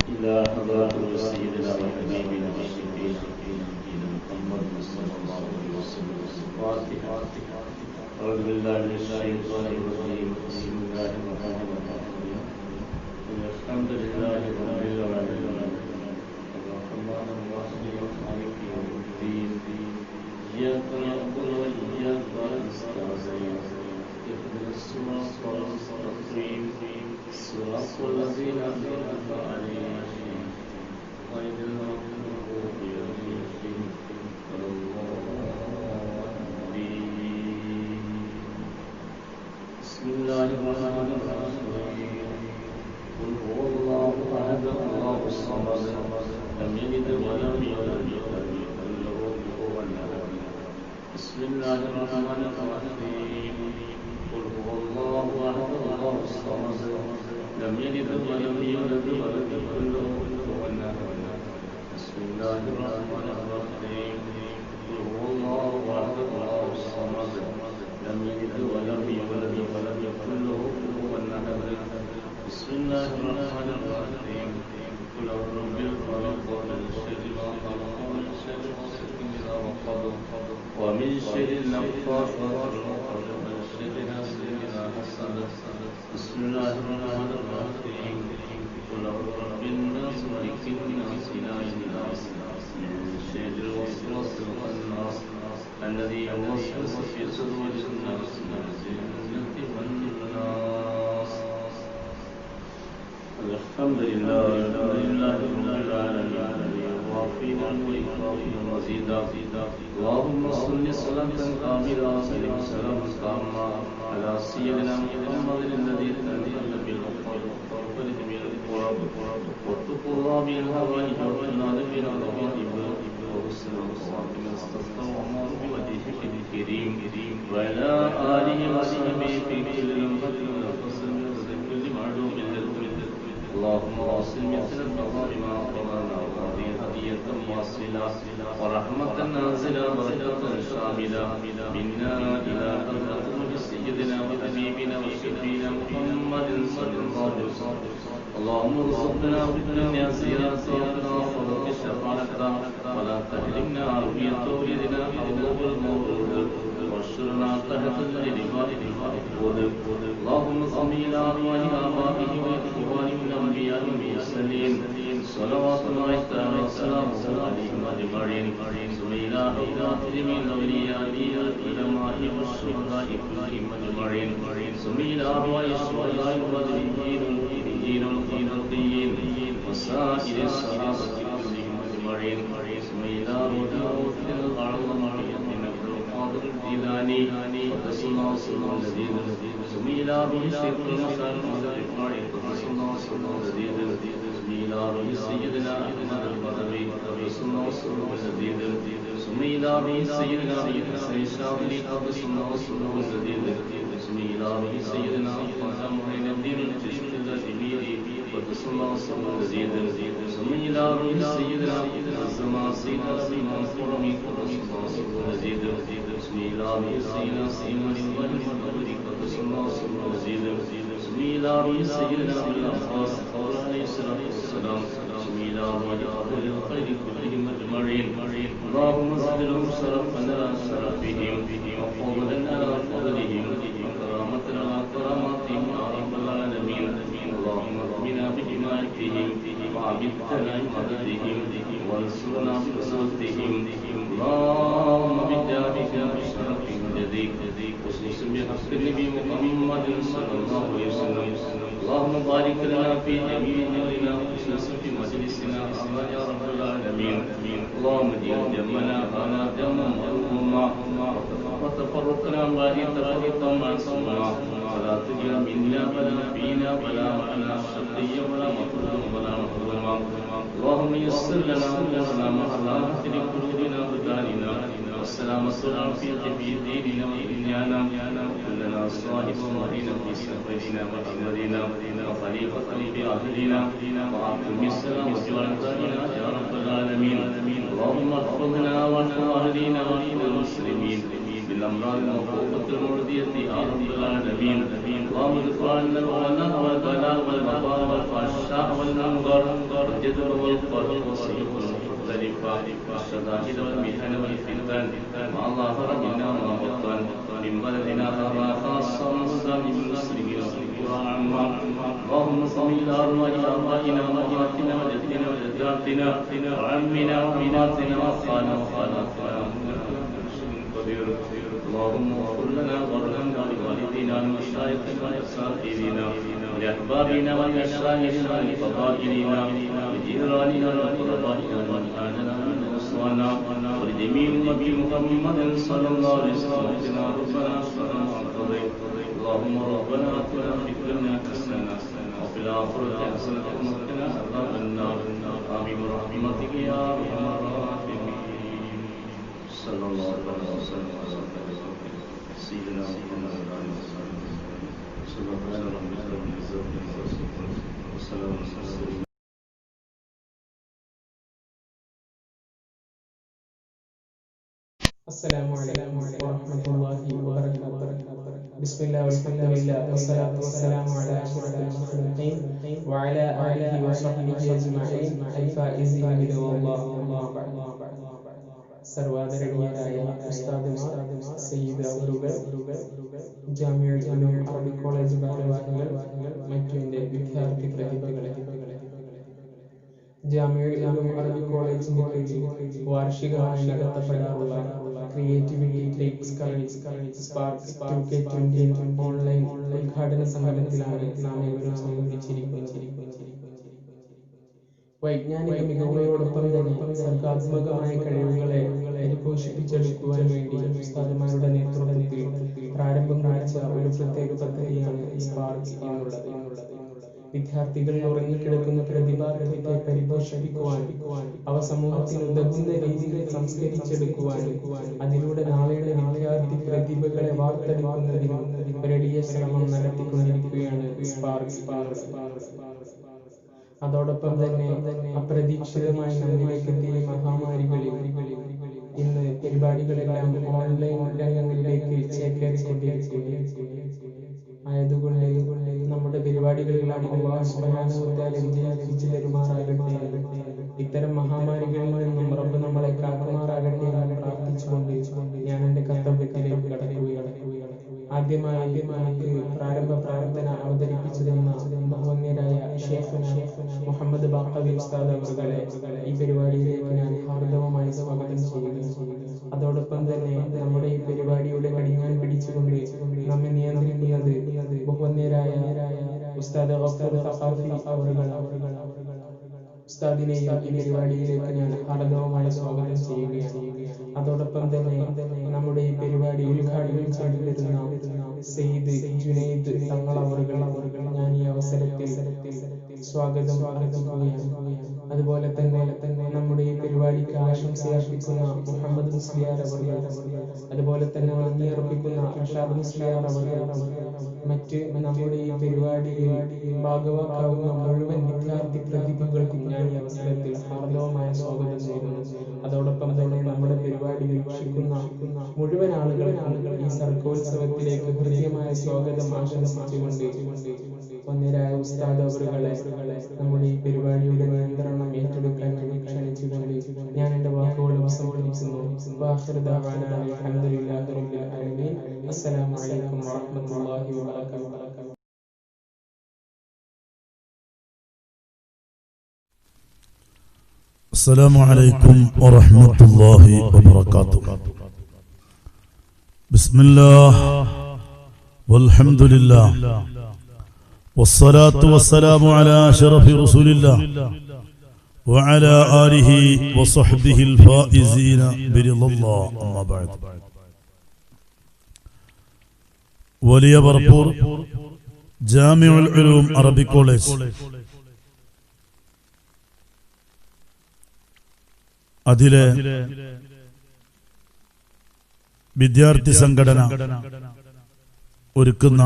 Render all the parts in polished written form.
إلى حضرة سيدنا وحبيبنا وشفيعنا نبينا محمد صلى الله عليه وسلم. الفاتحة. أعوذ بالله من الشيطان الرجيم. بسم الله الرحمن الرحيم. الحمد لله رب العالمين الرحمن الرحيم مالك يوم الدين إياك نعبد وإياك نستعين اهدنا الصراط المستقيم صراط الذين أنعمت عليهم غير المغضوب عليهم ولا الضالين. بسم الله الرحمن الرحيم. قل هو الله أحد الله الصمد لم يلد ولم يولد ولم يكن له كفوا أحد. بسم الله الرحمن الرحيم. قل هو الله أحد الله الصمد لم يلد ولم يولد ولم يكن له كفوا أحد. بسم الله الرحمن الرحيم. قل هو الله أحد الله الصمد لم يلد ولم يولد ولم يكن له كفوا أحد. بسم الله الرحمن الرحيم. قل أعوذ بالفلق من شر ما خلق ومن شر غاسق إذا وقب ومن شر النفاثات في العقد ومن شر حاسد إذا حسد. بسم الله الرحمن الرحيم. قل أعوذ برب الناس ملك الناس إله الناس من شر الوسواس الخناس الذي يوسوس في صدور الناس من الجنة والناس. الحمد لله رب العالمين وافينا وإكرامنا مزيدا. اللهم صل صلاة كاملة وسلم سلاما تاما على سيدنا محمد الذي تنزل بالأقوال وفرد من القرب واتقوا بالهوائج والنار بالغضب وحسن الخواتم استسقى وأمر بوجهك الكريم وعلى آله وصحبه في كل لمحة ونفس وفي كل معلوم للكل. اللهم واصل مثل النهار ما قضانا وهذه هدية واصلة ورحمة نازلة بركة شاملة منا إلى حضرة سيدنا وحبيبنا وشفينا محمد صلى الله عليه وسلم. اللهم ارزقنا في الدنيا زيارة وفضل الشفاعة ولا تحرمنا عافية ولدنا حوله المولود واشرنا تحت للغاء المحفوظ. اللهم صل على أرواح آبائه وإخوانه الأنبياء والمرسلين صلوات الله تعالى وسلامه عليهم أجمعين. ثم إلى أولاد من الأولياء العلماء والشهداء كلهم أجمعين. ثم إلى أرواح الشهداء والمجاهدين القيين وسائر الصحابة كلهم أجمعين. ثم إلى روح الأعظم قادر الجيلاني قدس الله سره الجديد. ثم إلى روح شيخ المشايخ الرفاعي قدس الله سره الجديد. ثم إلى روح سيدنا أحمد البدوي قدس الله سره الجديد. ثم إلى روح سيدنا حسين الشاذلي قدس الله سره الجديد. ثم إلى روح سيدنا خواجة معين الدين الجشت الأجميري قدس الله سره الجديد. ثم إلى روح سيدنا الزمان سيدنا سليمان القرمي قدس الله سره الجديد. بسم الله سيدنا سيدنا والمدبر قدس الله سره الجديد. بسم الله سيدنا العباس عليه الصلاة والسلام. بسم الله أهل الخير كلهم أجمعين. اللهم زدهم شرفا على شرفهم وفضلا على فضلهم وكرامة على كراماتهم يا رب العالمين. اللهم اغفنا بحمايتهم وعبدتنا بمددهم وانصرنا بنصرتهم. اللهم بجاهك بشرف جديد خصوصا بحق النبي محمد صلى الله عليه وسلم. اللهم بارك لنا في جميع امرنا خصوصا في مجلسنا هذا يا رب العالمين. اللهم اجعل جمعنا هذا جمعا مرحوما وتفرقنا بعد تفرقا معصوما ولا تجعل منا ولا فينا ولا معنا شقيا ولا مظلوما ولا محروما. اللهم يسر لنا امورنا مع راحة لقلوبنا وداننا والسلامة والعافية في ديننا ودنيانا. كلنا صاحب ومعين في سفرنا وأمرنا وخليفة في أهلنا وأقم السلام واجعل دائنا يا رب العالمين. اللهم احفظنا واحفظ أهلنا واحفظ المسلمين بالأمراض الموقوفة المرضية يا رب العالمين. اللهم ارفع عنا الوباء والبلاء والوباء والفحشاء والمنكر والجدل والفرق والصيغ المختلفة والشدائد والمحن والفتن ما ظهر منها وما بطن من بلدنا هذا خاصة وبلدان المسلمين وعامة. اللهم صل على أرواح آبائنا وأمهاتنا وجدنا وجداتنا وعمنا وعماتنا وأخانا وخالاتنا اللهم اغفر لنا وارحمنا ولوالدينا ولمشايخنا ولأساتذتنا ولأحبابنا ولأشراكنا ولقبائلنا ولجيراننا ولقربائنا ولأهلنا ولأسوانا ولجميع أمة محمد صلى الله عليه وسلم. ربنا صل وسلم. اللهم ربنا آتنا في الدنيا حسنة وفي الآخرة حسنة وقنا عذاب النار. آمين برحمتك يا أرحم الراحمين. صلى الله عليه وسلم على سيدنا محمد وعلى آله وصحبه سبحان ربك رب العزة عما يصفون وسلام على المرسلين. السلام عليكم ورحمة الله وبركاته. بسم الله والحمد لله والصلاة والسلام على أشرف المخلوقين وعلى آله وصحبه أجمعين الفائزين برضا الله. أما بعد. സർവാദരണീയരായ ഉസ്താദുമാർ, സയ്യിദ് അവറുകൾ, ജാമിഉൽ Uloom Arabic college ഭാരവാഹികൾ, മറ്റു എൻ്റെ വിദ്യാർത്ഥി പ്രതിഭകളെ, ജാമിഉൽ ഉലൂം അറബിക് കോളേജിന്റെ കീഴിൽ വാർഷികമായി നടത്തപ്പെടാറുള്ള creativity takes courage spark 2K20 online ഉദ്ഘാടന സമ്മേളനത്തിലാണ് നാം ഏവരും സംബന്ധിച്ചിരിക്കുന്നത്. വൈജ്ഞാനിക മികവുകളോടൊപ്പം തന്നെ സർഗാത്മകമായ കഴിവുകളെ പരിപോഷിപ്പിച്ചെടുക്കുവാൻ വേണ്ടി ഉസ്താദുമാരുടെ നേതൃത്വത്തിൽ പ്രാരംഭം കുറിച്ച ഒരു പ്രത്യേക പദ്ധതിയാണ് സ്പാർക്ക് എന്നുള്ളത്. വിദ്യാർത്ഥികളിൽ ഉറങ്ങിക്കിടക്കുന്ന പ്രതിഭാത്തെ പരിപോഷിപ്പിക്കുവാൻ, അവ സമൂഹത്തിന് ഉതകുന്ന രീതിയിൽ സംസ്കരിച്ചെടുക്കുവാനും അതിലൂടെ നാളെയുടെ വിദ്യാർത്ഥി പ്രതിഭകളെ വാർത്തെടുക്കുന്നതിനും വലിയ ശ്രമം നടത്തിക്കൊണ്ടിരിക്കുകയാണ് സ്പാർക്ക്. അതോടൊപ്പം തന്നെ അപ്രതീക്ഷിതമായി നമ്മിലേക്ക് എത്തിയ മഹാമാരികളിൽ ഇന്ന് പരിപാടികളെല്ലാം ഓൺലൈൻ രംഗങ്ങളിലേക്ക് ചേക്കേറിക്കൊണ്ടിരിക്കുകയാണ്. ആയതുകൊണ്ട് നമ്മുടെ പരിപാടികളിലെല്ലാം അല്ലാഹു സുബ്ഹാനഹു വ തആല വിജയിപ്പിച്ചു തരുമാറാകട്ടെ. ഇത്തരം മഹാമാരികളിൽ നിന്നും റബ്ബ് നമ്മളെ കാക്കുമാറാകട്ടെ എന്ന് പ്രാർത്ഥിച്ചുകൊണ്ട് ഞാൻ എൻ്റെ കർത്തവ്യത്തിലേക്ക് കടക്കുകയാണ്. ആദ്യമായി നമുക്ക് പ്രാരംഭ പ്രാർത്ഥന അവതരിപ്പിച്ചു തന്ന ബഹുമാന്യരായ ഷേഖ് മുഹമ്മദ് ബാഖവി ഉസ്താദ് അവറുകളെ ഈ പരിപാടിയിലേക്ക് ഞാൻ ഹാർദവമായി സ്വാഗതം ചെയ്യുന്നു. അതോടൊപ്പം തന്നെ നമ്മുടെ ഈ പരിപാടിയുടെ കടിഞ്ഞാൻ പിടിച്ചുകൊണ്ട് നമ്മെ നിയന്ത്രിക്കുന്നത് ബഹുമാന്യരായ ഉസ്താദ് ഗഫൂർ ഖഫാഫി അവറുകൾ. ഉസ്താദിനെയും ഈ പരിപാടിയിലേക്ക് ഞാൻ ഹാർദവമായി സ്വാഗതം ചെയ്യുകയാണ്. അതോടൊപ്പം തന്നെ നമ്മുടെ ഈ പരിപാടി ഉദ്ഘാടനം ചെയ്തു വരുന്ന സയ്യിദ് ജുനൈദ് തങ്ങൾ അവറുകൾ ഞാൻ ഈ അവസരത്തിൽ സ്വാഗതം അർപ്പിക്കുകയാണ്. അതുപോലെ തന്നെ നമ്മുടെ ഈ പരിപാടിക്ക് ആശംസ അർപ്പിക്കുന്ന മുഹമ്മദ് മുസ്ലിയാർ അവറുകൾ, അതുപോലെ തന്നെ നന്ദി അർപ്പിക്കുന്ന അർഷാദ് മുസ്ലിയാർ അവറുകൾ, മറ്റ് നമ്മുടെ ഈ പരിപാടിയിൽ ഭാഗവാക്കാവുന്ന മുഴുവൻ വിദ്യാർത്ഥി പ്രതിഭകൾക്കും ഞാൻ ഈ അവസരത്തിൽ ഹാർദവമായ സ്വാഗതം ചെയ്യുന്നു. അതോടൊപ്പം തന്നെ നമ്മുടെ പരിപാടി വീക്ഷിക്കുന്ന മുഴുവൻ ആളുകൾക്കും ഈ സർഗോത്സവത്തിലേക്ക് ഹൃദ്യമായ സ്വാഗതം ആശംസിച്ചുകൊണ്ട് ഒന്നിരായ ഉസ്താദ് അവറുകളെ നമ്മുടെ ഈ പരിപാടിയുടെ നിയന്ത്രണം ഏറ്റെടുക്കാൻ വേണ്ടി ക്ഷണിച്ചുകൊണ്ട് ഞാൻ എൻ്റെ വാക്കുകൾ ഉപസംഹരിക്കുന്നു. വാഖിറു ദഅവാനാ അൽഹംദുലില്ലാഹി റബ്ബിൽ ആലമീൻ. അസ്സലാമു അലൈക്കും വറഹ്മത്തുള്ളാഹി വബറകാതുഹു. السلام عليكم ورحمة الله وبركاته. بسم الله والحمد لله والصلاة والسلام على أشرف رسول الله وعلى آله وصحبه الفائزين برضا الله. أما بعد. വലിയ പറപ്പൂർ ജാമിഉൽ ഉലൂം അറബിക് കോളേജ് അതിലെ വിദ്യാർത്ഥി സംഘടന ഒരുക്കുന്ന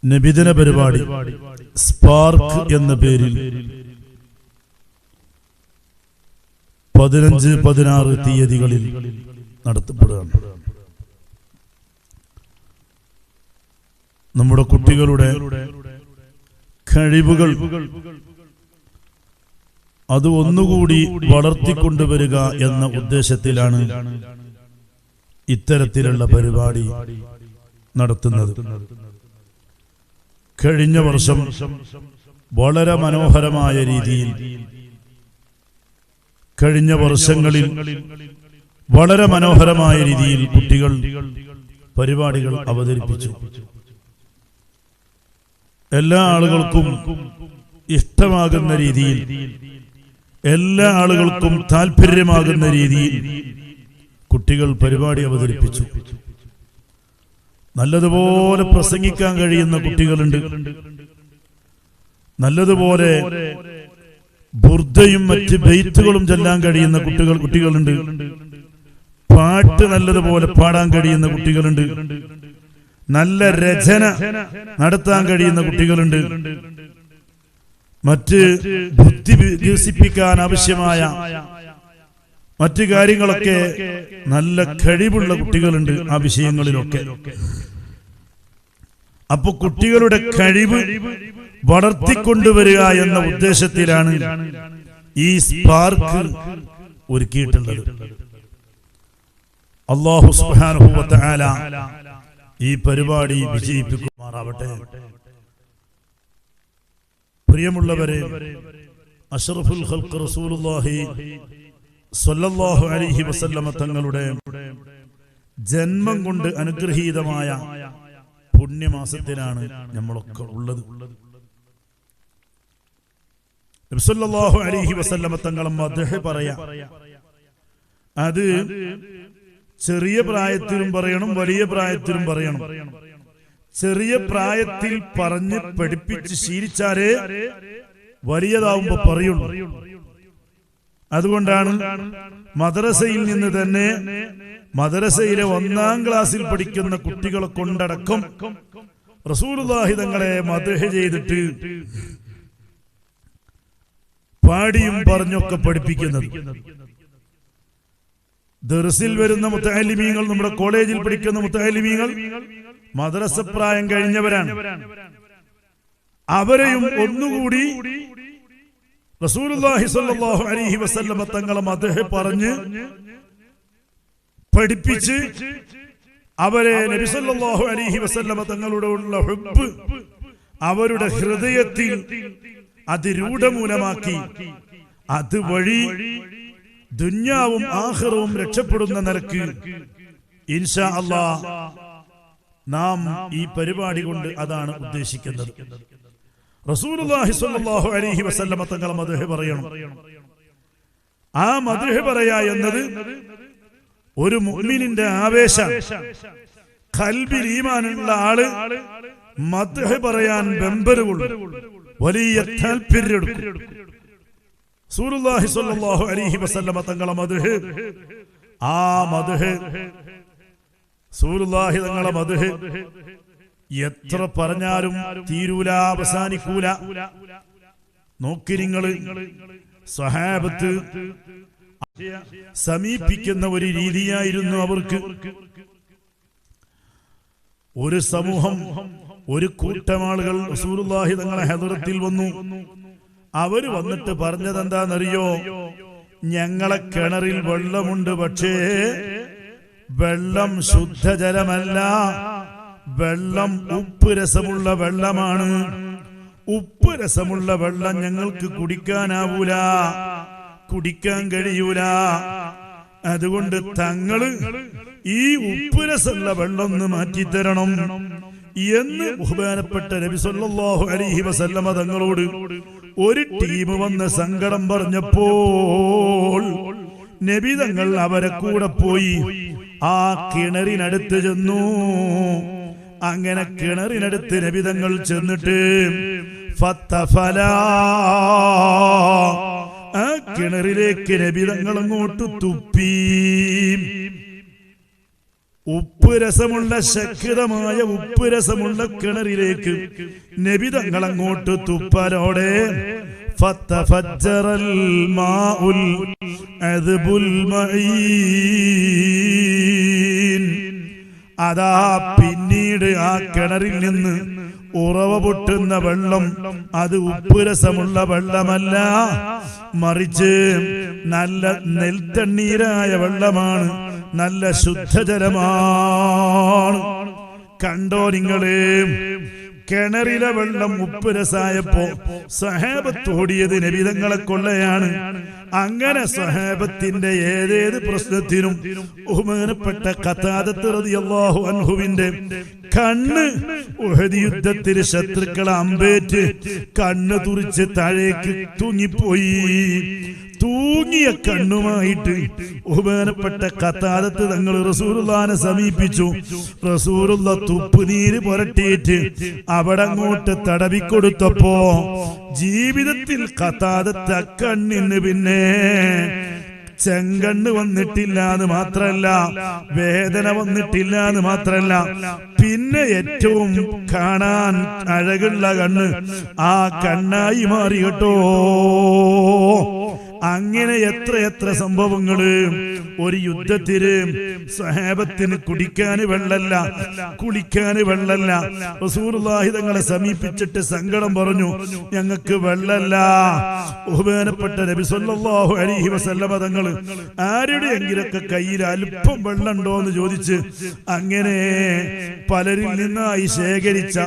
നബിദിന പരിപാടി സ്പാർക്ക് എന്ന പേരിൽ 15-16 തീയതികളിൽ നടത്തപ്പെടുകയാണ്. നമ്മുടെ കുട്ടികളുടെ കഴിവുകൾ അത് ഒന്നുകൂടി വളർത്തിക്കൊണ്ടുവരിക എന്ന ഉദ്ദേശത്തിലാണ് ഇത്തരത്തിലുള്ള പരിപാടി നടത്തുന്നത്. കഴിഞ്ഞ വർഷം വളരെ മനോഹരമായ രീതിയിൽ, കഴിഞ്ഞ വർഷങ്ങളിൽ വളരെ മനോഹരമായ രീതിയിൽ കുട്ടികൾ പരിപാടികൾ അവതരിപ്പിച്ചു. എല്ലാ ആളുകൾക്കും ഇഷ്ടമാകുന്ന രീതിയിൽ, എല്ലാ ആളുകൾക്കും താല്പര്യമാകുന്ന രീതിയിൽ കുട്ടികൾ പരിപാടി അവതരിപ്പിച്ചു. നല്ലതുപോലെ പ്രസംഗിക്കാൻ കഴിയുന്ന കുട്ടികളുണ്ട്, നല്ലതുപോലെ ബുർദയും മറ്റ് ബെയ്ത്തുകളും ചൊല്ലാൻ കഴിയുന്ന കുട്ടികളുണ്ട്, പാട്ട് നല്ലതുപോലെ പാടാൻ കഴിയുന്ന കുട്ടികളുണ്ട്, നല്ല രചന നടത്താൻ കഴിയുന്ന കുട്ടികളുണ്ട്, മറ്റ് ബുദ്ധി വികസിപ്പിക്കാൻ ആവശ്യമായ മറ്റു കാര്യങ്ങളൊക്കെ നല്ല കഴിവുള്ള കുട്ടികളുണ്ട് ആ വിഷയങ്ങളിലൊക്കെ. അപ്പൊ കുട്ടികളുടെ കഴിവ് വളർത്തിക്കൊണ്ടുവരിക എന്ന ഉദ്ദേശത്തിലാണ് ഈ സ്പാർക്ക് ഒരുക്കിയിട്ടുള്ളത്. അല്ലാഹു സുബ്ഹാനഹു വ തആല ഈ പരിപാടി വിജയിപ്പിക്കുമാറാവട്ടെ. പ്രിയമുള്ളവരെ, അഷ്റഫുൽ ഖൽഖ് റസൂലുള്ളാഹി സ്വല്ലല്ലാഹു അലൈഹി വസല്ലമ തങ്ങളുടെ ജന്മം കൊണ്ട് അനുഗ്രഹീതമായ പുണ്യമാസത്തിലാണ് നമ്മളൊക്കെ ഉള്ളത്. നബി സല്ലല്ലാഹു അലൈഹി വസല്ലമ തങ്ങളെ മദ്ഹ് പറയാ, അത് ചെറിയ പ്രായത്തിലും പറയണം, വലിയ പ്രായത്തിലും പറയണം. ചെറിയ പ്രായത്തിൽ പറഞ്ഞ് പഠിപ്പിച്ച് ശീലിച്ചാലേ വലിയതാവുമ്പോ പറയുള്ളൂ. അതുകൊണ്ടാണ് മദ്രസയിൽ നിന്ന് തന്നെ, മദ്രസയിലെ 1-ാം ക്ലാസ്സിൽ പഠിക്കുന്ന കുട്ടികളെ കൊണ്ടടക്കം റസൂലുള്ളാഹി തങ്ങളെ മദ്ഹ് ചെയ്തിട്ട് പാടിയും പറഞ്ഞൊക്കെ പഠിപ്പിക്കുന്നത്. ദർസിൽ വരുന്ന മുത്തഅല്ലിമീങ്ങൾ, നമ്മുടെ കോളേജിൽ പഠിക്കുന്ന മുത്തഅല്ലിമീങ്ങൾ മദ്രസ പ്രായം കഴിഞ്ഞവരാണ്. അവരെയും ഒന്നുകൂടി റസൂലുള്ളാഹി സ്വല്ലല്ലാഹു അലൈഹി വസല്ലമ തങ്ങളെ മദ്ഹ് പറഞ്ഞ് പഠിപ്പിച്ച് അവരെ നബി സല്ലല്ലാഹു അലൈഹി വസല്ലമ തങ്ങളുടെ ഉള്ള ഹുബ്ബ് അവരുടെ ഹൃദയത്തിൽ അതിരൂഢമൂലമാക്കി അതുവഴി ദുനിയാവും ആഖിറവും രക്ഷപ്പെടുന്ന നിലക്ക് ഇൻഷാ അല്ലാഹ് നാം ഈ പരിപാടി കൊണ്ട് അതാണ് ഉദ്ദേശിക്കുന്നത്. റസൂലുള്ളാഹി സ്വല്ലല്ലാഹു അലൈഹി വസല്ലമ തങ്ങളെ മദ്ഹ് പറയണം. ആ മദ്ഹ് പറയാ എന്നത് ഒരു മുഅ്മിനിന്റെ ആവേശം. ഖൽബിൽ ഈമാനുള്ള ആള് മദ്ഹ് പറയാൻ വെമ്പലുകൊള്ളും, വലിയ താല്പര്യമെടുക്കും. റസൂലുള്ളാഹി സ്വല്ലല്ലാഹു അലൈഹി വസല്ലമ തങ്ങളെ മദ്ഹ്, ആ മദ്ഹ് റസൂലുള്ളാഹി തങ്ങളെ മദ്ഹ് എത്ര പറഞ്ഞാലും തീരൂല, അവസാനിക്കൂല. നോക്കി നിങ്ങള്, സ്വഹാബത്ത് സമീപിക്കുന്ന ഒരു രീതിയായിരുന്നു അവർക്ക്. ഒരു സമൂഹം, ഒരു കൂട്ടം ആളുകൾ റസൂലുള്ളാഹി തങ്ങളെ ഹദറത്തിൽ വന്നു. അവര് വന്നിട്ട് പറഞ്ഞത് എന്താണെന്നറിയോ? ഞങ്ങളെ കിണറിൽ വെള്ളമുണ്ട്, പക്ഷേ വെള്ളം ശുദ്ധജലമല്ല, വെള്ളം ഉപ്പ് രസമുള്ള വെള്ളമാണ്. ഉപ്പ് രസമുള്ള വെള്ളം ഞങ്ങൾക്ക് കുടിക്കാനാവൂല, കുടിക്കാൻ കഴിയൂല. അതുകൊണ്ട് തങ്ങള് ഈ ഉപ്പ് രസമുള്ള വെള്ളം ഒന്ന് മാറ്റിത്തരണം എന്ന് ബഹുമാനപ്പെട്ട നബി സല്ലല്ലാഹു അലൈഹി വസല്ലമ തങ്ങളോട് ഒരു ടീം വന്ന് സങ്കടം പറഞ്ഞപ്പോൾ നബി തങ്ങൾ അവരെ കൂടെ പോയി ആ കിണറിനടുത്ത് ചെന്നു. അങ്ങനെ കിണറിനടുത്ത് നബി തങ്ങൾ ചെന്നിട്ട് ഫത്തഫലാ, ആ കിണറിലേക്ക് നബി തങ്ങൾ അങ്ങോട്ട് തുപ്പി. ഉപ്പ് രസമുള്ള, ശക്തമായ ഉപ്പ് രസമുള്ള കിണറിലേക്ക് നബി തങ്ങൾ അങ്ങോട്ട് തുപ്പലോടെ ഫത്തഫജ്ജറൽ മാഉൽ അദ്ബുൽ മഈൻ, അതാ പിന്നീട് പിന്നീട് ആ കിണറിൽ നിന്ന് ഉറവ പൊട്ടുന്ന വെള്ളം അത് ഉപ്പുരസമുള്ള വെള്ളമല്ല, മറിച്ച് നല്ല നെൽത്തണ്ണീരായ വെള്ളമാണ്, നല്ല ശുദ്ധജലമാണ്. കണ്ടോ നിങ്ങള്, കിണറിലെ വെള്ളം ഉപ്പുരസായപ്പോ സഹാബത്ത് ഓടിയത് നബിതങ്ങളെ കൊള്ളയാണ്. അങ്ങനെ സഹാബത്തിന്റെ ഏതേത് പ്രശ്നത്തിനും ബഹുമാനപ്പെട്ട ഖതാദത്ത് റളിയല്ലാഹു അൻഹുവിന്റെ കണ്ണ് ഉഹദ് യുദ്ധത്തിൽ ശത്രുക്കളെ അമ്പേറ്റ് കണ്ണ് തുറിച്ച് താഴേക്ക് തൂങ്ങിപ്പോയി. തൂങ്ങിയ കണ്ണുമായിട്ട് ബഹുമാനപ്പെട്ട ഖതാദത്ത് തങ്ങൾ റസൂലുള്ളാഹിനെ സമീപിച്ചു. റസൂലുള്ള തുപ്പുനീര് പുരട്ടിയിട്ട് അവിടെ അങ്ങോട്ട് തടവിക്കൊടുത്തപ്പോ ജീവിതത്തിൽ ഖതാദത്ത് അക്കണ്ണിന് പിന്നെ ചെങ്കണ്ണ് വന്നിട്ടില്ല എന്ന് മാത്രല്ല, വേദന വന്നിട്ടില്ല എന്ന് മാത്രല്ല, പിന്നെ ഏറ്റവും കാണാൻ അഴകുള്ള കണ്ണ് ആ കണ്ണായി മാറി കേട്ടോ. അങ്ങനെ എത്ര സംഭവങ്ങള്. ഒരു യുദ്ധത്തിന് സഹാബത്തിന് കുടിക്കാന് വെള്ളല്ല, കുളിക്കാന് വെള്ളല്ല. റസൂലുള്ളാഹി തങ്ങളെ സമീപിച്ചിട്ട് സങ്കടം പറഞ്ഞു, ഞങ്ങൾക്ക് വെള്ളല്ല. ബഹുമാനപ്പെട്ട നബി സല്ലല്ലാഹു അലൈഹി വസല്ലമ തങ്ങൾ ആരുടെയെങ്കിലൊക്കെ കയ്യിൽ അല്പം വെള്ളമുണ്ടോ എന്ന് ചോദിച്ച് അങ്ങനെ പലരിൽ നിന്നായി ശേഖരിച്ച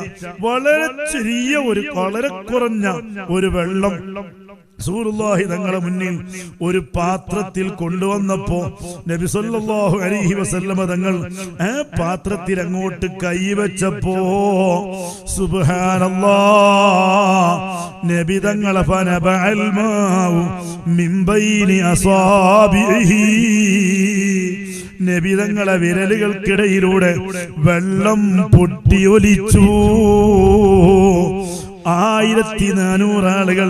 വളരെ ചെറിയ വളരെ കുറഞ്ഞ ഒരു വെള്ളം റസൂലുള്ളാഹി തങ്ങളുടെ മുന്നിൽ ഒരു പാത്രത്തിൽ കൊണ്ടുവന്നപ്പോ നബി സല്ലല്ലാഹു അലൈഹി വസല്ലമ തങ്ങൾ ആ പാത്രത്തിൽ അങ്ങോട്ട് കൈവച്ചപ്പോ സുബ്ഹാനല്ലാഹ് നബി തങ്ങളെ ഫനബഅൽ മാഉ മിൻ ബൈനി അസാബിഹി, നബി തങ്ങളെ വിരലുകൾക്കിടയിലൂടെ വെള്ളം പൊട്ടിയൊലിച്ചു. 1400 ആളുകൾ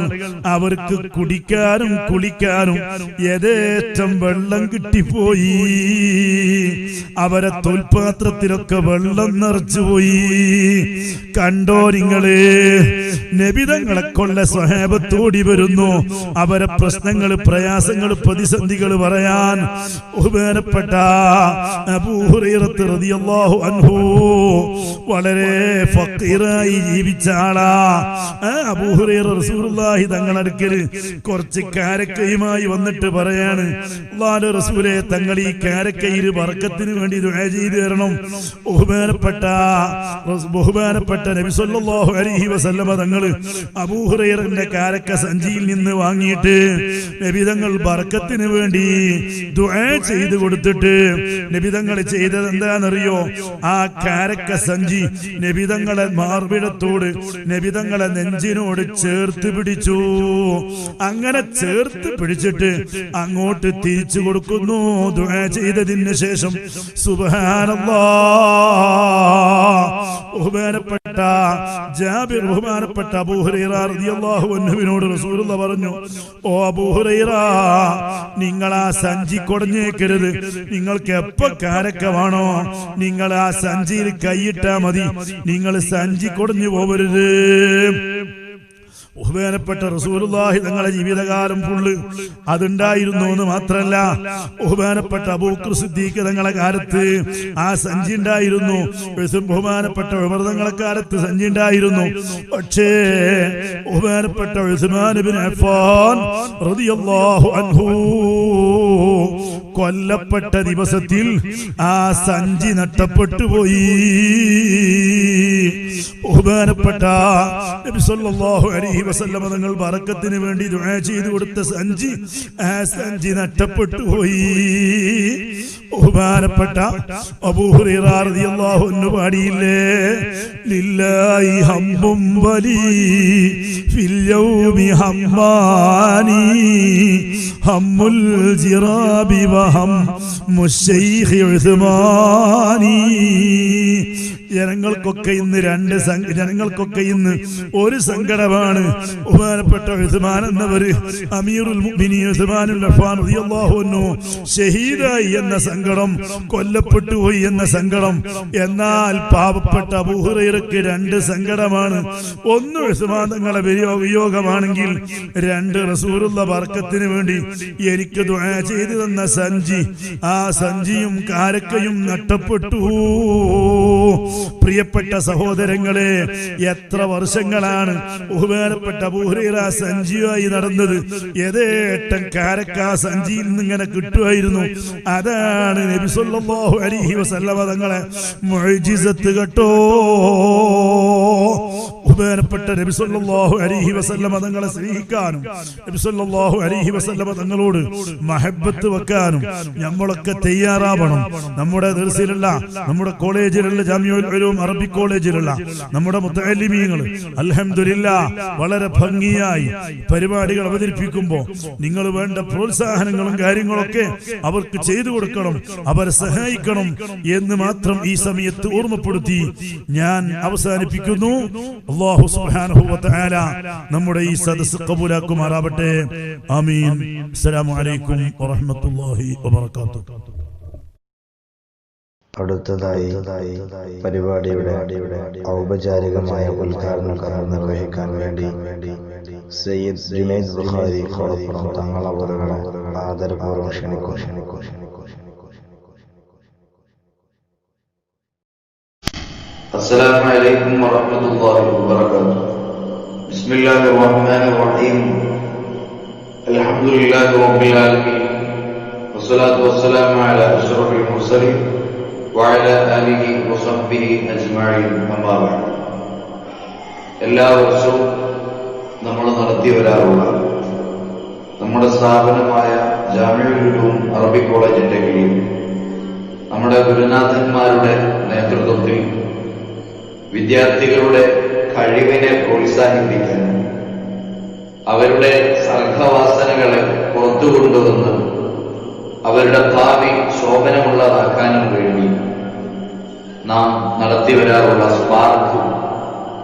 അവർക്ക് കുടിക്കാനും കുളിക്കാനും യഥേഷ്ടം വെള്ളം കിട്ടിപ്പോയി. അവരെ തോൽപാത്രത്തിലൊക്കെ വെള്ളം നിറച്ചുപോയി. കണ്ടോ നിങ്ങള്, നബിതങ്ങളെ കൊള്ള സ്വഹാബത്തോടി വരുന്നു അവരെ പ്രശ്നങ്ങൾ, പ്രയാസങ്ങൾ, പ്രതിസന്ധികൾ പറയാൻ. ബഹുമാനപ്പെട്ട അബൂ ഹുറൈറ റളിയല്ലാഹു അൻഹു വളരെ ഫഖീറായി ജീവിച്ച ആളാ. അബൂ ഹുറൈറ റസൂലുള്ളാഹി തങ്ങളുടെ അടുക്കൽ കുറച്ച് കാരക്കയുമായി വന്നിട്ട് പറയാണ്, അല്ലാഹുവിന്റെ റസൂലേ, തങ്ങൾ ഈ കാരക്കയിൽ ബർക്കത്തിന് വേണ്ടി ദുആ ചെയ്തു തരണം. ബഹുമാനപ്പെട്ട നബി സല്ലല്ലാഹു അലൈഹി വസല്ലമ തങ്ങൾ അബൂ ഹുറൈറയുടെ കാരക്ക സഞ്ചിയിൽ നിന്ന് വാങ്ങിയിട്ട് നബി തങ്ങൾ ബർക്കത്തിന് വേണ്ടി ദുആ ചെയ്തു കൊടുത്തിട്ട് നബി തങ്ങൾ ചെയ്തത് എന്താണെന്നറിയോ? ആ കാരക്ക സഞ്ചി നബി തങ്ങളെ മാർവിടത്തോട് നബി തങ്ങളെ നെഞ്ചിനോട് ചേർത്ത് പിടിച്ചു. അങ്ങനെ ചേർത്ത് പിടിച്ചിട്ട് അങ്ങോട്ട് തിരിച്ചു കൊടുക്കുന്നു ദുആ ചെയ്തതിന് ശേഷം. സുബ്ഹാനല്ലാഹ്. ബഹുമാനപ്പെട്ട ജാബിർ, ബഹുമാനപ്പെട്ട അബൂ ഹുറൈറ റളിയല്ലാഹു അൻഹുവിനോട് റസൂലുള്ളാഹി പറഞ്ഞു, ഓ അബൂ ഹുറൈറ, നിങ്ങൾ ആ സഞ്ചി കൊടഞ്ഞേക്കരുത്. നിങ്ങൾക്ക് എപ്പോ കാരക്ക വേണോ നിങ്ങൾ ആ സഞ്ചിയിൽ കൈയിട്ടാ മതി, നിങ്ങൾ സഞ്ചി കൊടഞ്ഞു പോവരുത്. ബഹുമാനപ്പെട്ട റസൂലുള്ളാഹി തങ്ങളുടെ ജീവിതകാലം ഫുള്ള് അതുണ്ടായിരുന്നു എന്ന് മാത്രല്ല, ബഹുമാനപ്പെട്ട അബൂബക്കർ സിദ്ദീഖ് തങ്ങളുടെ കാലത്ത് ആ സഞ്ചി ഉണ്ടായിരുന്നു. ബഹുമാനപ്പെട്ട ഉമർ തങ്ങളുടെ കാലത്ത് സഞ്ചി ഉണ്ടായിരുന്നു. പക്ഷേ ബഹുമാനപ്പെട്ട ഉസ്മാൻ ഇബ്നു അഫ്ഫാൻ റളിയല്ലാഹു അൻഹു കൊല്ലപ്പെട്ട ദിവസത്തിൽ ആ സഞ്ചി നഷ്ടപ്പെട്ടു പോയി. ബഹുമാനപ്പെട്ട നബി സല്ലല്ലാഹു അലൈഹി വസല്ലമ തങ്ങൾ ബറക്കത്തിന് വേണ്ടി ദുആ ചെയ്തു കൊടുത്ത സഞ്ചി, ആ സഞ്ചി നഷ്ടപ്പെട്ടു പോയി. ബഹുമാനപ്പെട്ട അബൂ ഹുറൈറ റളിയല്ലാഹു അൻഹു പാടിയില്ലേ, ലില്ലാഹി ഹംബും വലി ഫിൽ യൗമി ഹമ്മാനി ഹമ്മുൽ ജിറാബി വഹം മുശൈഖി ഉസ്മാനി. ജനങ്ങൾക്കൊക്കെ ഇന്ന് ഒരു സങ്കടമാണ്. ബഹുമാനപ്പെട്ട ഉസ്മാൻ എന്നവര് അമീറുൽ മുഅ്മിനീൻ ഉസ്മാനുൽ അഫ്ഫാൻ റളിയല്ലാഹു അൻഹു ഷഹീദായി എന്ന സങ്കടം, കൊല്ലപ്പെട്ടു പോയി എന്ന സങ്കടം. എന്നാൽ പാവപ്പെട്ട അബൂ ഹുറൈറയ്ക്ക് 2 സങ്കടമാണ്. ഒന്ന് ഉസ്മാൻ തങ്ങളുടെ വിയോഗമാണെങ്കിൽ, 2 റസൂലുള്ള ബർക്കത്തിന് വേണ്ടി എനിക്ക് ദുആ ചെയ്തു തന്ന സഞ്ചി, ആ സഞ്ചിയും കാരക്കയും നഷ്ടപ്പെട്ടു. പ്രിയപ്പെട്ട സഹോദരങ്ങളെ, എത്ര വർഷങ്ങളാണ് ബഹുമാനപ്പെട്ട അബൂ ഹുറൈറ സഞ്ചിയുമായി നടന്നത്. യഥേട്ടം കാരക്ക സഞ്ചിയിൽ നിന്ന് ഇങ്ങനെ കിട്ടുമായിരുന്നു. അതാണ് നബി സല്ലല്ലാഹു അലൈഹി വസല്ലമ തങ്ങളെ മുഅ്ജിസത്ത് കേട്ടോ. ബഹുമാനപ്പെട്ട നബി സല്ലല്ലാഹു അലൈഹി വസല്ലമ തങ്ങളെ സ്നേഹിക്കാനും നബി സല്ലല്ലാഹു അലൈഹി വസല്ലമ തങ്ങളോട് മഹബത്ത് വെക്കാനും നമ്മളൊക്കെ തയ്യാറാവണം. നമ്മുടെ ദർസിലുള്ള, നമ്മുടെ കോളേജിലുള്ള, ജാമിഉൽ ഉലൂം അറബിക് കോളേജിലുള്ള നമ്മുടെ മുതഅല്ലിമീങ്ങൾ അൽഹംദുലില്ലാഹ് വളരെ ഭംഗിയായി പരിപാടികൾ അവതരിപ്പിക്കുമ്പോൾ നിങ്ങൾ വേണ്ട പ്രോത്സാഹനങ്ങളും കാര്യങ്ങളൊക്കെ അവർക്ക് ചെയ്തു കൊടുക്കണം, അവരെ സഹായിക്കണം എന്ന് മാത്രം ഈ സമയത്ത് ഓർമ്മപ്പെടുത്തി ഞാൻ അവസാനിപ്പിക്കുന്നു. അല്ലാഹു സുബ്ഹാനഹു വ തആല നമ്മുടെ ഈ സദസ്സ് കബൂലാക്കുമാറാവട്ടെ. ആമീൻ. അസ്സലാമു അലൈക്കും വറഹ്മത്തുള്ളാഹി വബറകാതുഹു. അടുത്തതായി പരിപാടിയുടെ ഔപചാരികമായ ഉദ്ഘാടന കർമ്മം നിർവഹിക്കാൻ വേണ്ടി സയ്യിദ് ജുനൈദ് ബുഖാരി ഖോളപ്പുറം തങ്ങൾ അവരുടെ ആദരപൂർവ്വം ക്ഷണിക്കുന്നു. السلام عليكم ورحمة الله وبركاته. بسم الله الرحمن الرحيم. الحمد لله رب العالمين والصلاة والسلام على أشرف المرسلين وعلى آله وصحبه أجمعين. أما بعد. എല്ലാ വർഷവും നമ്മൾ നടത്തി വരാറുള്ള നമ്മുടെ സ്ഥാപനമായ ജാമിഉൽ ഉലൂം അറബിക് കോളേജിന്റെ കീഴിൽ നമ്മുടെ ഗുരുനാഥന്മാരുടെ നേതൃത്വത്തിൽ വിദ്യാർത്ഥികളുടെ കഴിവിനെ പ്രോത്സാഹിപ്പിക്കാൻ, അവരുടെ സർഗവാസനകളെ പുറത്തു കൊണ്ടുവന്ന് അവരുടെ ഭാവി ശോഭനമുള്ളതാക്കാനും വേണ്ടി നാം നടത്തി വരാറുള്ള സ്പാർക്ക്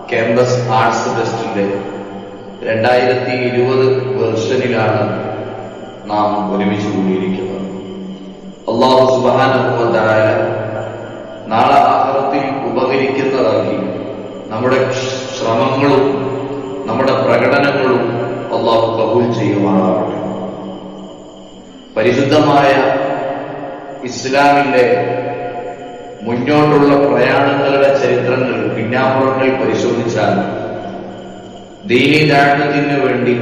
ക്യാമ്പസ് ആർട്സ് ഫെസ്റ്റിന്റെ 2020 വെർഷനിലാണ് നാം ഒരുമിച്ച് കൂടിയിരിക്കുന്നത്. അല്ലാഹു സുബ്ഹാനഹു വ തആല നാളെ ആഖിറത്തിൽ ഉപകരിക്കുന്നതാക്കി നമ്മുടെ ശ്രമങ്ങളും നമ്മുടെ പ്രകടനങ്ങളും അല്ലാഹു കബൂൽ ചെയ്യുമാറാവട്ടെ. പരിശുദ്ധമായ ഇസ്ലാമിന്റെ മുന്നോട്ടുള്ള പ്രയാണങ്ങളുടെ ചരിത്രങ്ങൾ, പിന്നാമ്പുറങ്ങൾ പരിശോധിച്ചാൽ ദീനീ ദഅവത്തിന് വേണ്ടി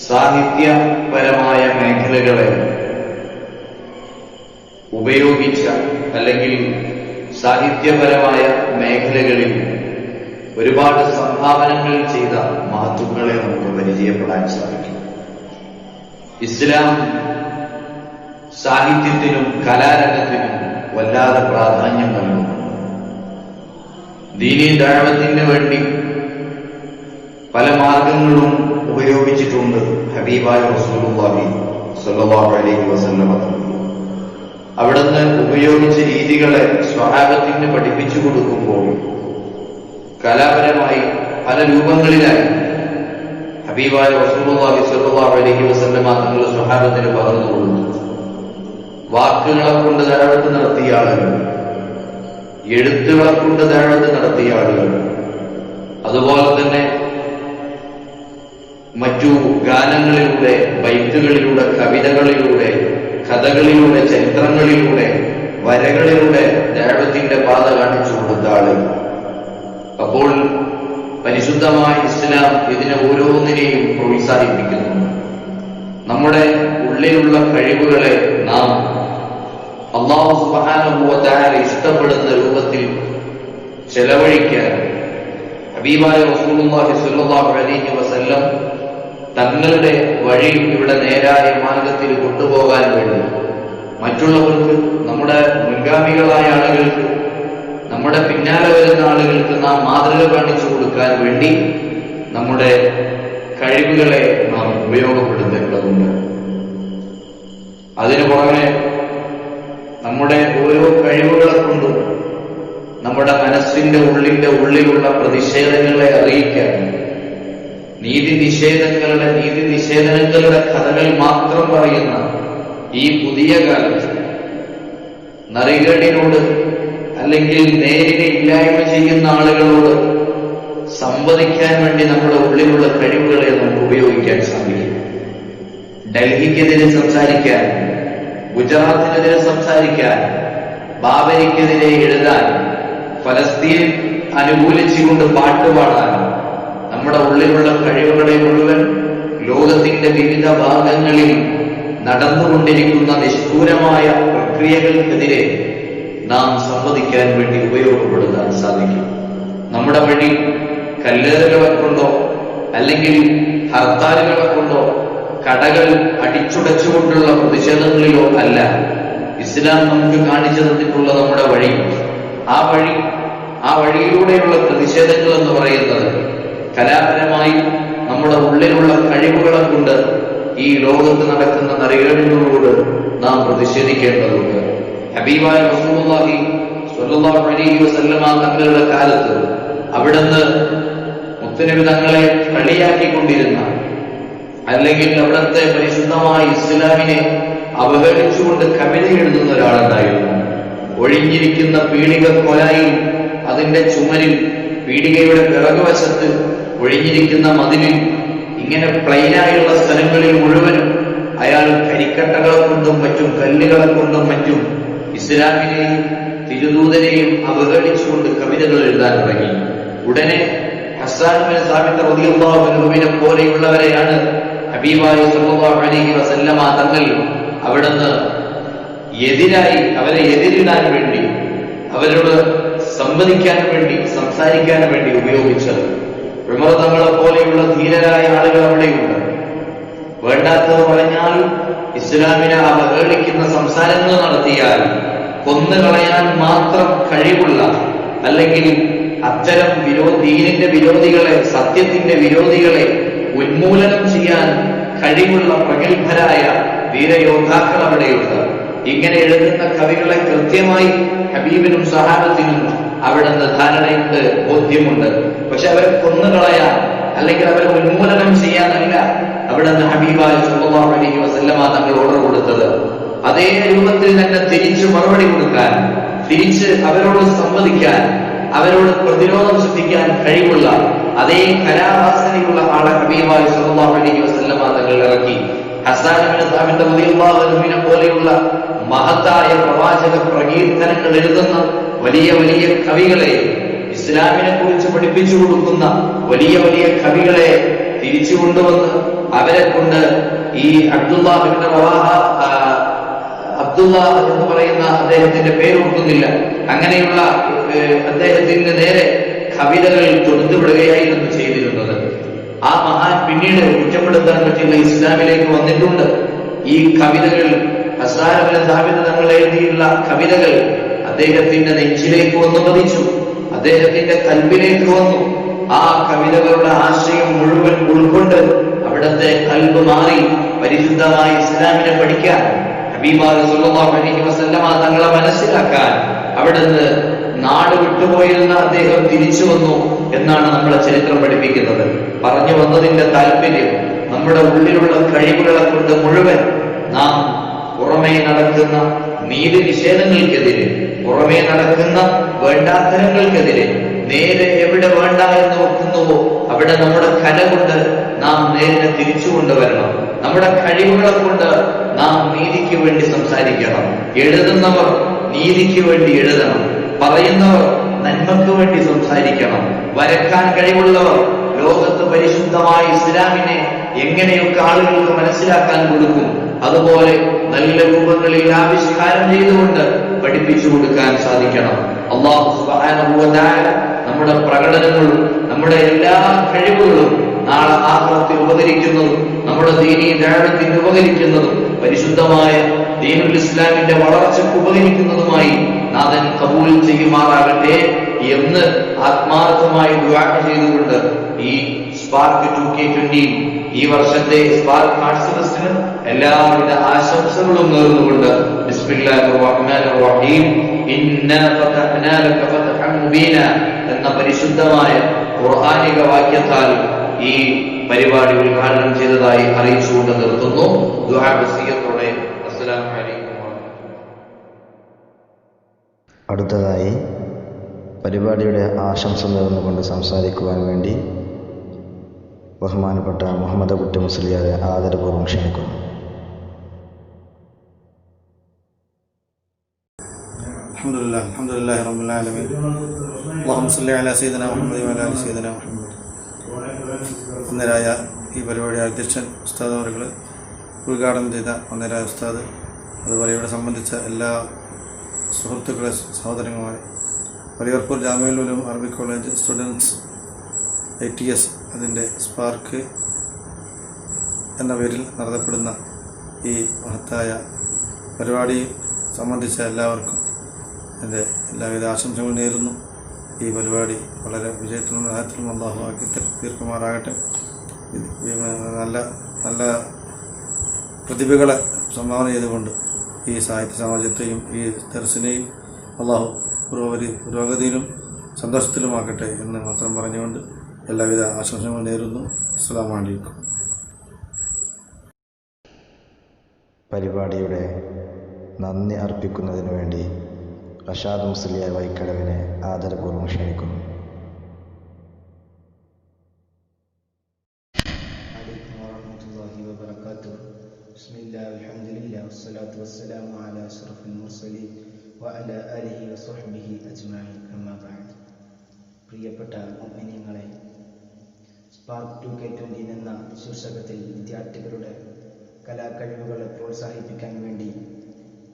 സാഹിത്യപരമായ മേഖലകളെ ഉപയോഗിച്ച, അല്ലെങ്കിൽ സാഹിത്യപരമായ മേഖലകളിൽ ഒരുപാട് സംഭാവനകൾ ചെയ്ത മഹത്തുക്കളെ നമുക്ക് പരിചയപ്പെടാൻ സാധിക്കും. ഇസ്ലാം സാഹിത്യത്തിനും കലാരംഗത്തിനും വല്ലാതെ പ്രാധാന്യം നൽകുന്നു. ദീനീ ദഅവത്തിന് വേണ്ടി പല മാർഗങ്ങളും ഉപയോഗിച്ചിട്ടുണ്ട് ഹബീബായ റസൂലുള്ളാഹി സ്വല്ലല്ലാഹു അലൈഹി വസല്ലം. അവിടുന്ന് ഉപയോഗിച്ച രീതികളെ സ്വഹാബത്തിന് പഠിപ്പിച്ചു കൊടുക്കുമ്പോൾ കലാപരമായി പല രൂപങ്ങളിലായി ഹബീബായ റസൂലുള്ളാഹി സ്വല്ലല്ലാഹു അലൈഹി വസല്ലം തങ്ങൾ സ്വഹാബത്തിന് പറഞ്ഞു കൊടുത്തു. വാക്കുകളെ കൊണ്ട് ദഅവത്ത് നടത്തിയ ആളുകൾ, എഴുത്തുകളെ കൊണ്ട് ദഅവത്ത് നടത്തിയ ആളുകൾ, അതുപോലെ തന്നെ മറ്റു ഗാനങ്ങളിലൂടെ, ബൈത്തുകളിലൂടെ, കവിതകളിലൂടെ, കഥകളിലൂടെ, ചരിത്രങ്ങളിലൂടെ, വരകളിലൂടെ ദഅവത്തിന്റെ പാത കാണിച്ചു കൊടുത്ത ആളുകൾ. അപ്പോൾ പരിശുദ്ധമായ ഇസ്ലാം ഇതിനെ ഓരോന്നിനെയും പ്രോത്സാഹിപ്പിക്കുന്നു. നമ്മുടെ ഉള്ളിലുള്ള കഴിവുകളെ നാം അല്ലാഹു സുബ്ഹാനഹു വ തആല ഇഷ്ടപ്പെടുന്ന രൂപത്തിൽ ചെലവഴിക്കാൻ ഹബീബായ റസൂലുള്ളാഹി സ്വല്ലല്ലാഹു അലൈഹി വസല്ലം തങ്ങളുടെ വഴി ഇവിടെ നേരായ മാർഗത്തിൽ കൊണ്ടുപോകാൻ വേണ്ടി മറ്റുള്ളവർക്ക്, നമ്മുടെ മുൻഗാമികളായ ആളുകൾക്ക്, നമ്മുടെ പിന്നാലെ വരുന്ന ആളുകൾക്ക് നാം മാതൃക കാണിച്ചു കൊടുക്കാൻ വേണ്ടി നമ്മുടെ കഴിവുകളെ നാം ഉപയോഗപ്പെടുത്തേണ്ടതുണ്ട്. അതിനു പുറമെ നമ്മുടെ ഓരോ കഴിവുകളെ കൊണ്ടും നമ്മുടെ മനസ്സിന്റെ ഉള്ളിലുള്ള പ്രതിഷേധങ്ങളെ അറിയിക്കാൻ, നീതി നിഷേധനങ്ങളുടെ കഥകൾ മാത്രം പറയുന്ന ഈ പുതിയ കാലത്ത് നറികേടിനോട് അല്ലെങ്കിൽ നേരിനെ ഇല്ലായ്മ ചെയ്യുന്ന ആളുകളോട് സംവദിക്കാൻ വേണ്ടി നമ്മുടെ ഉള്ളിലുള്ള കഴിവുകളെ നമുക്ക് ഉപയോഗിക്കാൻ സാധിക്കും. ഡൽഹിക്കെതിരെ സംസാരിക്കാൻ, ഗുജറാത്തിനെതിരെ സംസാരിക്കാൻ, ബാബരിക്കെതിരെ എഴുതാൻ, ഫലസ്തീൻ അനുകൂലിച്ചുകൊണ്ട് പാട്ടുപാടാൻ, നമ്മുടെ ഉള്ളിലുള്ള കഴിവുകളെ മുഴുവൻ ലോകത്തിന്റെ വിവിധ ഭാഗങ്ങളിൽ നടന്നുകൊണ്ടിരിക്കുന്ന നിഷ്ഠൂരമായ പ്രക്രിയകൾക്കെതിരെ നാം സംവദിക്കാൻ വേണ്ടി ഉപയോഗപ്പെടുത്താൻ സാധിക്കും. നമ്മുടെ വഴി കല്ലേറുകളെ കൊണ്ടോ അല്ലെങ്കിൽ ഹർത്താലുകളെ കൊണ്ടോ കടകൾ അടിച്ചുടച്ചുകൊണ്ടുള്ള പ്രതിഷേധങ്ങളിലോ അല്ല ഇസ്ലാം നമുക്ക് കാണിച്ചു തന്നിട്ടുള്ള നമ്മുടെ വഴി. ആ വഴിയിലൂടെയുള്ള പ്രതിഷേധങ്ങൾ എന്ന് പറയുന്നത് കലാപരമായി നമ്മുടെ ഉള്ളിലുള്ള കഴിവുകളെ കൊണ്ട് ഈ ലോകത്ത് നടക്കുന്ന നരകങ്ങളോട് നാം പ്രതിഷേധിക്കേണ്ടതുണ്ട്. ഹബീബായ റസൂലുള്ളാഹി സ്വല്ലല്ലാഹു അലൈഹി വസല്ലമ തങ്ങളുടെ കാലത്ത് അവിടുന്ന് മുത്തുനബി തങ്ങളെ കളിയാക്കിക്കൊണ്ടിരുന്ന, അല്ലെങ്കിൽ അവിടുത്തെ പരിശുദ്ധമായ ഇസ്ലാമിനെ അവഹേളിച്ചുകൊണ്ട് കവിത എഴുതുന്ന ഒരാളുണ്ടായിരുന്നു. ഒഴിഞ്ഞിരിക്കുന്ന പീടിക കൊലായിൽ, അതിന്റെ ചുമരിൽ, പീടികയുടെ പിറകുവശത്ത് ഒഴിഞ്ഞിരിക്കുന്ന മതിലിൽ, ഇങ്ങനെ പ്ലെയിനായുള്ള സ്ഥലങ്ങളിൽ മുഴുവനും അയാൾ കരിക്കട്ടകളെ കൊണ്ടും മറ്റും കല്ലുകളെ കൊണ്ടും മറ്റും ഇസ്ലാമിനെയും തിരുദൂതനെയും അവഗണിച്ചുകൊണ്ട് കവിതകൾ എഴുതാൻ തുടങ്ങി. ഉടനെ ഹസ്സാൻ ബിൻ സാബിത്ത് റളിയല്ലാഹു അൻഹുവിനെ പോലെയുള്ളവരെയാണ് ഹബീബായ സല്ലല്ലാഹു അലൈഹി വസല്ലമ തങ്ങൾ അവിടുന്ന് എതിരായി, അവരെ എതിരിടാൻ വേണ്ടി, അവരോട് സംവദിക്കാൻ വേണ്ടി, സംസാരിക്കാൻ വേണ്ടി ഉപയോഗിച്ചത്. ഉമർ തങ്ങളെ പോലെയുള്ള ധീരരായ ആളുകൾ അവിടെയുണ്ട്. വേണ്ടാത്തത് പറഞ്ഞാൽ, ഇസ്ലാമിനെ അവഹേളിക്കുന്ന സംസാരങ്ങൾ നടത്തിയാൽ കൊന്നുകളയാൻ മാത്രം കഴിവുള്ള, അല്ലെങ്കിൽ അത്തരം ദീനിന്റെ വിരോധികളെ, സത്യത്തിന്റെ വിരോധികളെ ഉന്മൂലനം ചെയ്യാൻ കഴിവുള്ള പ്രഗത്ഭരായ വീരയോദ്ധാക്കൾ അവിടെയുണ്ട്. ഇങ്ങനെ എഴുതുന്ന കവികളെ കൃത്യമായി ഹബീബിനും സഹാബത്തിനും അവിടുന്ന് ധാരണയുണ്ട്, ബോധ്യമുണ്ട്. പക്ഷെ അവരെ കൊന്നുകളയാൻ അല്ലെങ്കിൽ അവരെ ഉന്മൂലനം ചെയ്യാനല്ല അവിടുന്ന് ഹബീബായ സല്ലല്ലാഹു അലൈഹി വസല്ലമ തങ്ങൾ ഓർഡർ കൊടുത്തത്. അതേ രൂപത്തിൽ തന്നെ തിരിച്ചു മറുപടി കൊടുക്കാൻ, തിരിച്ച് അവരോട് സംവദിക്കാൻ, അവരോട് പ്രതിരോധം സൃഷ്ടിക്കാൻ കഴിവുള്ള അതേ കലാവാസനയുള്ള ആളെ ഹബീബായ സല്ലല്ലാഹു അലൈഹി വസല്ലമ തങ്ങൾ ഇറക്കി. ഹസ്സാൻ ബിൻ സാബിത്ത് റളിയല്ലാഹു അൻഹുവിനെ പോലെയുള്ള മഹത്തായ പ്രവാചക പ്രകീർത്തനങ്ങൾ എഴുതുന്ന വലിയ വലിയ കവികളെ, ഇസ്ലാമിനെ കുറിച്ച് പഠിപ്പിച്ചു കൊടുക്കുന്ന വലിയ വലിയ കവികളെ തിരിച്ചു കൊണ്ടുവന്ന് അവരെ കൊണ്ട് ഈ അബ്ദുള്ള എന്ന് പറയുന്ന അദ്ദേഹത്തിന്റെ പേര് ഓർക്കുന്നില്ല, അങ്ങനെയുള്ള അദ്ദേഹത്തിന്റെ നേരെ കവിതകൾ തൊടുത്തുവിടുകയായിരുന്നു ചെയ്തിരുന്നത്. ആ മഹാൻ പിന്നീട് കുറ്റപ്പെടുത്താൻ പറ്റില്ല, ഇസ്ലാമിലേക്ക് വന്നിട്ടുണ്ട്. ഈ കവിതകൾ, ഹസ്സാൻ ബിൻ സാബിത്ത് തങ്ങൾ എഴുതിയുള്ള കവിതകൾ അദ്ദേഹത്തിന്റെ നെഞ്ചിലേക്ക് വന്നു പതിച്ചു, അദ്ദേഹത്തിന്റെ കൽബിലേക്ക് വന്നു. ആ കവിതകളുടെ ആശയം മുഴുവൻ ഉൾക്കൊണ്ട് അവിടുത്തെ കൽബ് മാറി പരിശുദ്ധമായ ഇസ്ലാമിനെ പഠിക്കാൻ, ഹബീബായ സല്ലല്ലാഹു അലൈഹി വസല്ലമ തങ്ങളെ മനസ്സിലാക്കാൻ അവിടുന്ന് നാട് വിട്ടുപോയിരുന്ന അദ്ദേഹം തിരിച്ചു വന്നു എന്നാണ് നമ്മളെ ചരിത്രം പഠിപ്പിക്കുന്നത്. പറഞ്ഞു വന്നതിന്റെ താല്പര്യം, നമ്മുടെ ഉള്ളിലുള്ള കഴിവുകളെ കൊണ്ട് മുഴുവൻ നാം പുറമേ നടക്കുന്ന നീതി നിഷേധങ്ങൾക്കെതിരെ, പുറമേ നടക്കുന്ന വേണ്ടാത്തരങ്ങൾക്കെതിരെ നേരെ എവിടെ വേണ്ട എന്ന് വെക്കുന്നുവോ അവിടെ നമ്മുടെ കല കൊണ്ട് നാം നേരെ തിരിച്ചു കൊണ്ടുവരണം. നമ്മുടെ കഴിവുകളെ കൊണ്ട് നാം നീതിക്ക് വേണ്ടി സംസാരിക്കണം. എഴുതുന്നവർ നീതിക്ക് വേണ്ടി എഴുതണം, പറയുന്നവർ നന്മക്ക് വേണ്ടി സംസാരിക്കണം. വരക്കാൻ കഴിവുള്ളവർ ലോകത്ത് പരിശുദ്ധമായ ഇസ്ലാമിനെ എങ്ങനെയൊക്കെ ആളുകൾക്ക് മനസ്സിലാക്കാൻ കൊടുക്കും, അതുപോലെ നല്ല രൂപങ്ങളിൽ ആവിഷ്കാരം ചെയ്തുകൊണ്ട് പഠിപ്പിച്ചു കൊടുക്കാൻ സാധിക്കണം. അല്ലാഹു സുബ്ഹാനഹു വ തആല നമ്മുടെ പ്രകടനങ്ങളും നമ്മുടെ എല്ലാ കഴിവുകളും നാളെ ആഖിറത്തിൽ ഉപകരിക്കുന്നതും നമ്മുടെ ദീനീ ദഅവത്തിന് ഉപകരിക്കുന്നതും പരിശുദ്ധമായ ദീനുൽ ഇസ്ലാമിന്റെ വളർച്ചയ്ക്ക് ഉപകരിക്കുന്നതുമായി നാഥൻ കബൂൽ ചെയ്യുമാറാകട്ടെ എന്ന് ആത്മാർത്ഥമായി ദുആ ചെയ്തുകൊണ്ട് ഈ സ്പാർക്ക് 2K20 ഈ വർഷത്തെ സ്പാർക്ക് ആർട്സ് ഫെസ്റ്റിന് എല്ലാവിധ ആശംസകളും നേർന്നുകൊണ്ട് ബിസ്മില്ലാഹിർ റഹ്മാനിർ റഹീം ഇന്നാ ഫതഹ്നാ ലക ഫതഹൻ മുബീന എന്ന പരിശുദ്ധമായ ഖുർആനിക വാക്യത്താൽ ഈ പരിപാടി ഉദ്ഘാടനം ചെയ്തതായി അറിയിച്ചുകൊണ്ട് നിർത്തുന്നു. ദുആ വസിയത്തോടെ അസ്സലാമു അലൈക്കും. അടുത്തതായി പരിപാടിയുടെ ആശംസ നേർന്നുകൊണ്ട് സംസാരിക്കുവാൻ വേണ്ടി ബഹുമാനപ്പെട്ട മുഹമ്മദ് കുട്ടി മുസ്ലിയാരെ ആദരപൂർവ്വം ക്ഷണിക്കുന്നു. അൽഹംദുലില്ലാഹി റബ്ബിൽ ആലമീൻ. അല്ലാഹുമ്മ സ്വല്ലി അലാ സയ്യിദിനാ മുഹമ്മദ് വഅലാ ആലി സയ്യിദിനാ മുഹമ്മദ്. ഒന്നരായ ഈ പരിപാടി അധ്യക്ഷൻ ഉസ്താദ് അവர்கள் ഉദ്ഘാടനം ചെയ്ത ഒന്നരായ ഉസ്താദ്, അതുപോലെ ഇവിടെ സംബന്ധിച്ച എല്ലാ സുഹൃത്തുക്കളെ, സഹോദരന്മാരെ, Valiyarpur Jamiul Uloom Arabic college students ITS അതിൻ്റെ സ്പാർക്ക് എന്ന പേരിൽ നടത്തപ്പെടുന്ന ഈ മഹത്തായ പരിപാടി സംബന്ധിച്ച എല്ലാവർക്കും എൻ്റെ എല്ലാവിധ ആശംസകളും നേരുന്നു. ഈ പരിപാടി വളരെ വിജയത്തിലും രാഹത്തിലും അല്ലാഹു ആക്കി തീർക്കുമാറാകട്ടെ. നല്ല നല്ല പ്രതിഭകളെ സംഭാവന ചെയ്തുകൊണ്ട് ഈ സാഹിത്യ സമാജത്തെയും ഈ ദർശനെയും അല്ലാഹു പുരോഗതിയിലും സന്തോഷത്തിലുമാക്കട്ടെ എന്ന് മാത്രം പറഞ്ഞുകൊണ്ട് എല്ലാവിധ ആശംസകളും നേരുന്നു. അസ്സലാമു അലൈക്കും. പരിപാടിയുടെ നന്ദി അർപ്പിക്കുന്നതിന് വേണ്ടി റഷാദ് മുസ്ലിയാർ വൈക്കടവിനെ ആദരപൂർവ്വം ക്ഷണിക്കുന്നു. പ്രിയപ്പെട്ട മുഅ്മിനീങ്ങളെ, സ്പാർക്ക് 2K20 എന്ന ശീർഷകത്തിൽ വിദ്യാർത്ഥികളുടെ കലാകഴിവുകളെ പ്രോത്സാഹിപ്പിക്കാൻ വേണ്ടി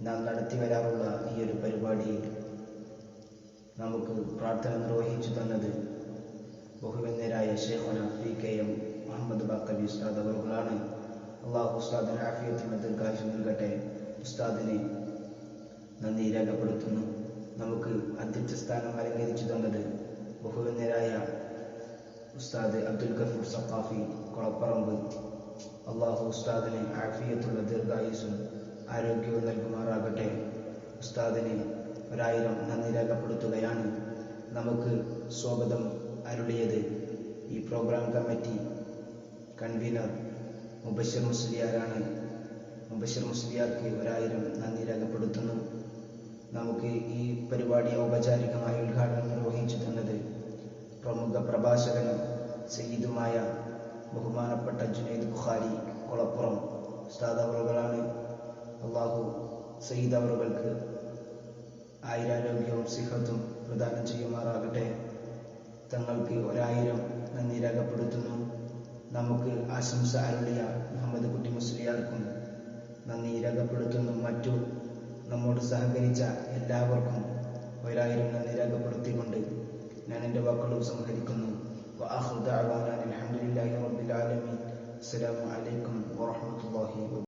നാം നടത്തി വരാറുള്ള ഈ ഒരു പരിപാടിയിൽ നമുക്ക് പ്രാർത്ഥന നിർവഹിച്ചു തന്നത് ബഹുവന്യരായ ശൈഖുന PKM മുഹമ്മദ് ബാക്കവി ഉസ്താദ് അവറുകളാണ്. അല്ലാഹു ഉസ്താദിന് ആഫിയത്തും ദീർഘായുസ്സും നൽകട്ടെ. ഉസ്താദിനെ നന്ദി രേഖപ്പെടുത്തുന്നു. നമുക്ക് അധ്യക്ഷ സ്ഥാനം അലങ്കരിച്ചു തന്നത് ബഹുവന്യരായ ഉസ്താദ് അബ്ദുൽ ഗഫൂർ സഖാഫി കൊളപ്പറമ്പ്. അല്ലാഹു ഉസ്താദിന് ആഫിയത്തുള്ള ദീർഘായുസ്സും ആരോഗ്യവും നൽകുമാറാകട്ടെ. ഉസ്താദിന് 1000 നന്ദി രേഖപ്പെടുത്തുകയാണ്. നമുക്ക് സ്വാഗതം അരുളിയത് ഈ പ്രോഗ്രാം കമ്മിറ്റി കൺവീനർ മുബശ്ശിർ മുസ്ലിയാരാണ്. മുബശ്ശിർ മുസ്ലിയാർക്ക് 1000 നന്ദി രേഖപ്പെടുത്തുന്നു. നമുക്ക് ഈ പരിപാടി ഔപചാരികമായി ഉദ്ഘാടനം നിർവഹിച്ചു തന്നത് പ്രമുഖ പ്രഭാഷകനും സയ്യിദുമായ ബഹുമാനപ്പെട്ട ജുനൈദ് ബുഖാരി കൊളപ്പുറം ഉസ്താദ് അവറുകളാണ്. അല്ലാഹു സയ്യിദ് അവറുകൾക്ക് ആയുരാരോഗ്യവും സിഹത്തും പ്രദാനം ചെയ്യുമാറാകട്ടെ. തങ്ങൾക്ക് 1000 നന്ദി രേഖപ്പെടുത്തുന്നു. നമുക്ക് ആശംസ അരുളിയ മുഹമ്മദ് കുട്ടി മുസ്ലിയാർക്കും നന്ദി രേഖപ്പെടുത്തുന്നു. മറ്റു നമ്മോട് സഹകരിച്ച എല്ലാവർക്കും 1000 നന്ദി രേഖപ്പെടുത്തിക്കൊണ്ട് ഞാൻ എൻ്റെ വാക്കുകൾ സംഹരിക്കുന്നു. വആഖിറു ദഅവാനാ അൽഹംദുലില്ലാഹി റബ്ബിൽ ആലമീൻ. അസ്സലാമു അലൈക്കും വറഹ്മത്തുള്ളാഹി